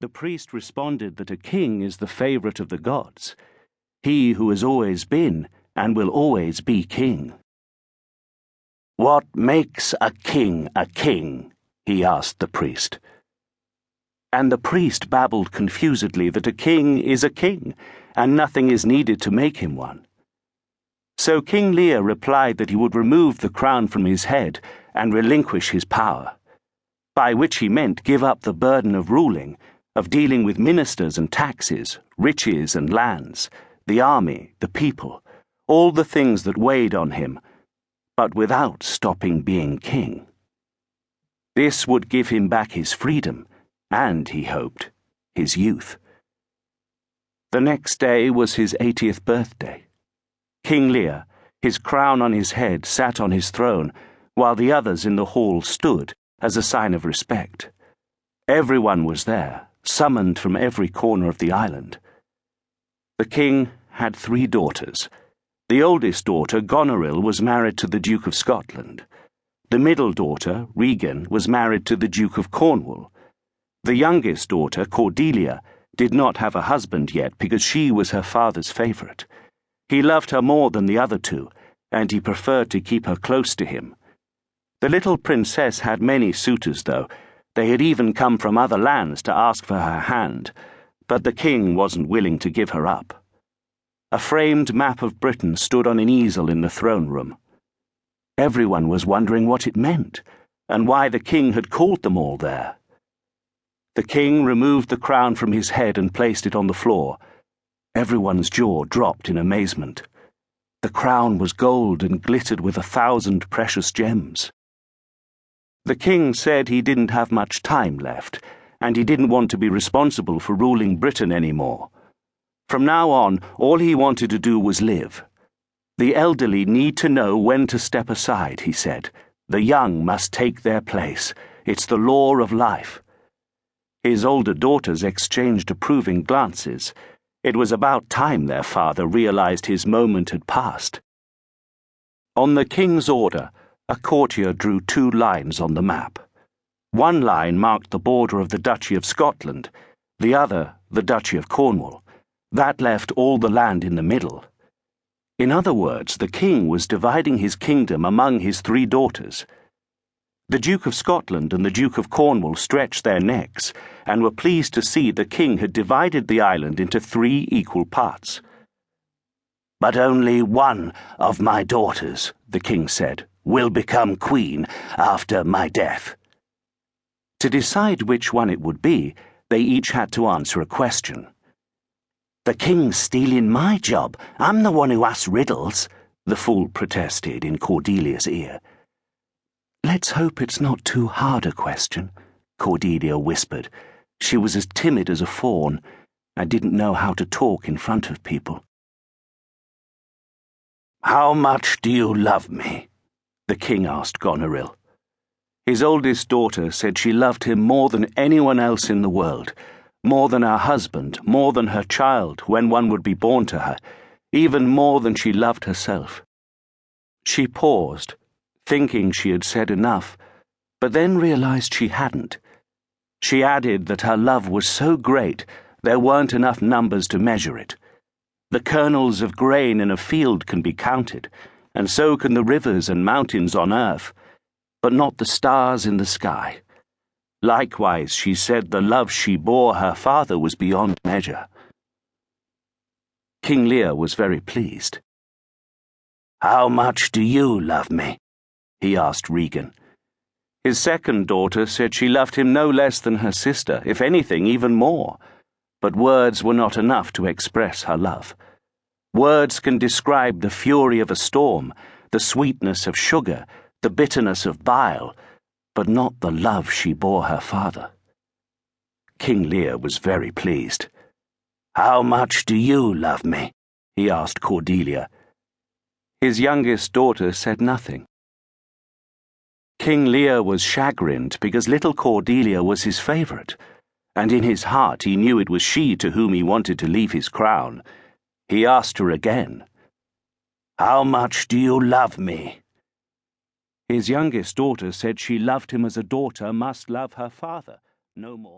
The priest responded that a king is the favorite of the gods, he who has always been and will always be king. "What makes a king, he asked the priest. And the priest babbled confusedly that a king is a king, and nothing is needed to make him one. So King Lear replied that he would remove the crown from his head and relinquish his power, by which he meant give up the burden of ruling, of dealing with ministers and taxes, riches and lands, the army, the people, all the things that weighed on him, but without stopping being king. This would give him back his freedom, and, he hoped, his youth. The next day was his 80th birthday. King Lear, his crown on his head, sat on his throne, while the others in the hall stood as a sign of respect. Everyone was there, summoned from every corner of the island. The king had 3 daughters. The oldest daughter, Goneril, was married to the Duke of Scotland. The middle daughter, Regan, was married to the Duke of Cornwall. The youngest daughter, Cordelia, did not have a husband yet because she was her father's favorite. He loved her more than the other 2, and he preferred to keep her close to him. The little princess had many suitors, though. They had even come from other lands to ask for her hand, but the king wasn't willing to give her up. A framed map of Britain stood on an easel in the throne room. Everyone was wondering what it meant, and why the king had called them all there. The king removed the crown from his head and placed it on the floor. Everyone's jaw dropped in amazement. The crown was gold and glittered with 1,000 precious gems. The king said he didn't have much time left, and he didn't want to be responsible for ruling Britain anymore. From now on, all he wanted to do was live. The elderly need to know when to step aside, he said. The young must take their place. It's the law of life. His older daughters exchanged approving glances. It was about time their father realized his moment had passed. On the king's order, a courtier drew 2 lines on the map. One line marked the border of the Duchy of Scotland, the other the Duchy of Cornwall. That left all the land in the middle. In other words, the king was dividing his kingdom among his 3 daughters. The Duke of Scotland and the Duke of Cornwall stretched their necks and were pleased to see the king had divided the island into 3 equal parts. "But only one of my daughters," the king said, "will become queen after my death." To decide which one it would be, they each had to answer a question. "The king's stealing my job. I'm the one who asks riddles," the fool protested in Cordelia's ear. "Let's hope it's not too hard a question," Cordelia whispered. She was as timid as a fawn and didn't know how to talk in front of people. "How much do you love me?" the king asked Goneril. His oldest daughter said she loved him more than anyone else in the world, more than her husband, more than her child when one would be born to her, even more than she loved herself. She paused, thinking she had said enough, but then realized she hadn't. She added that her love was so great there weren't enough numbers to measure it. The kernels of grain in a field can be counted, and so can the rivers and mountains on earth, but not the stars in the sky. Likewise, she said the love she bore her father was beyond measure. King Lear was very pleased. "How much do you love me?" he asked Regan. His second daughter said she loved him no less than her sister, if anything, even more. But words were not enough to express her love. Words can describe the fury of a storm, the sweetness of sugar, the bitterness of bile, but not the love she bore her father. King Lear was very pleased. "How much do you love me?" he asked Cordelia. His youngest daughter said nothing. King Lear was chagrined because little Cordelia was his favorite, and in his heart he knew it was she to whom he wanted to leave his crown. He asked her again, "How much do you love me?" His youngest daughter said she loved him as a daughter must love her father, no more.